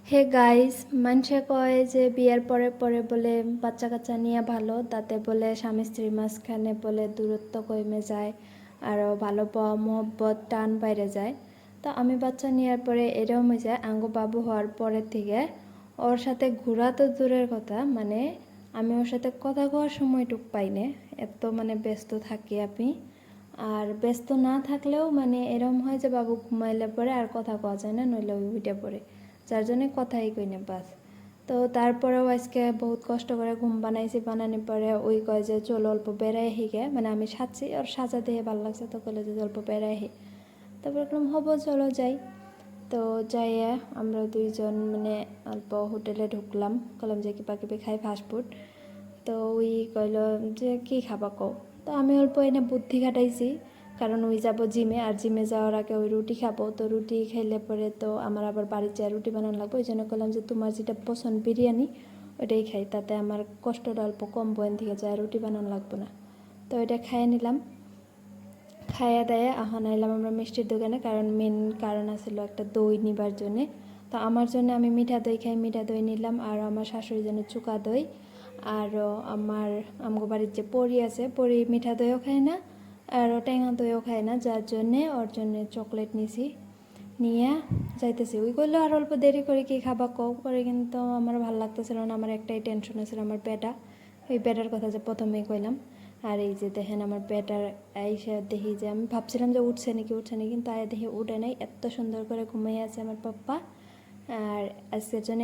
Hey guys, মানুষে কয় যে বিয়ের পরে পরে বলে বাচ্চা কাচ্চা নিয়ে ভালো, তাতে বলে স্বামী স্ত্রীর মাঝখানে বলে দূরত্ব কমে যায়, আরও ভালো পাওয়া মহব্বত টান বাইরে যায়। তো আমি বাচ্চা নেওয়ার পরে এরকম হয়ে যায়, আঙ্গু বাবু হওয়ার পরের থেকে ওর সাথে ঘোরা তো দূরের কথা, মানে আমি ওর সাথে কথা কওয়ার সময়টুক পাই না, এত মানে ব্যস্ত থাকি আমি। আর ব্যস্ত না থাকলেও মানে এরম হয় যে বাবু ঘুমাইলে পরে আর কথা কওয়া যায় না, নইলে ওই উঠে পড়ে, যার জন্যে কথাই কই না বাস। তো তারপরেও আজকে বহুত কষ্ট করে ঘুম বানাইছি, বানানোর পরে ওই কয় যে চলো অল্প বেড়াই হিগে, মানে আমি সাজছি আর সাজা দিয়ে ভালো লাগছে, তো কলে যে অল্প বেড়াই হি। তারপর বললাম হবো চলো যাই। তো যাইয়া আমরা দুইজন মানে অল্প হোটেলে ঢুকলাম, কলাম যে কিবা কিবি খাই ফাস্টফুড। তো ওই কইল যে কি খাবা কও। তো আমি অল্প এনে বুদ্ধি খাটাইছি, কারণ ওই যাব জিমে, আর জিমে যাওয়ার আগে ওই রুটি খাবো, তো রুটি খাইলে পরে তো আমার আবার বাড়ির যা রুটি বানানো লাগবে, ওই জন্য করলাম যে তোমার যেটা পছন্দ বিরিয়ানি ওইটাই খাই, তাতে আমার কষ্টটা অল্প কম বইন থেকে যায়, রুটি বানানো লাগবে না। তো ওইটা খাইয়ে নিলাম, খাইয়া দাইয়া এখন আইলাম আমরা মিষ্টির দোকানে, কারণ মেন কারণ আছিল একটা দই নিবার জন্যে। তো আমার জন্য আমি মিঠা দই খাই, মিঠা দই নিলাম, আর আমার শাশুড়ির জন্য চুকা দই। আরও আমার আমগো বাড়ির যে পরি আছে, পরি মিঠা দইও খায় না আর টেঙা দইও খায় না, যার জন্যে ওর জন্যে চকলেট নিছি। নিয়ে যাইতেছি, ওই করলেও আর অল্প দেরি করে কি খাবা কও করে, কিন্তু আমার ভালো লাগতেছিল না, আমার একটাই টেনশন আছিল আমার পেটা, ওই পেটার কথা যে প্রথমেই কইলাম। আর এই যে দেখেন আমার পেটার আইসা দেখি যে আমি ভাবছিলাম যে উঠছে নাকি উঠছে নাকি, কিন্তু আয় দেখি উঠে নাই, এত সুন্দর করে ঘুমিয়ে আছে আমার পাপ্পা। আর আজকের জন্য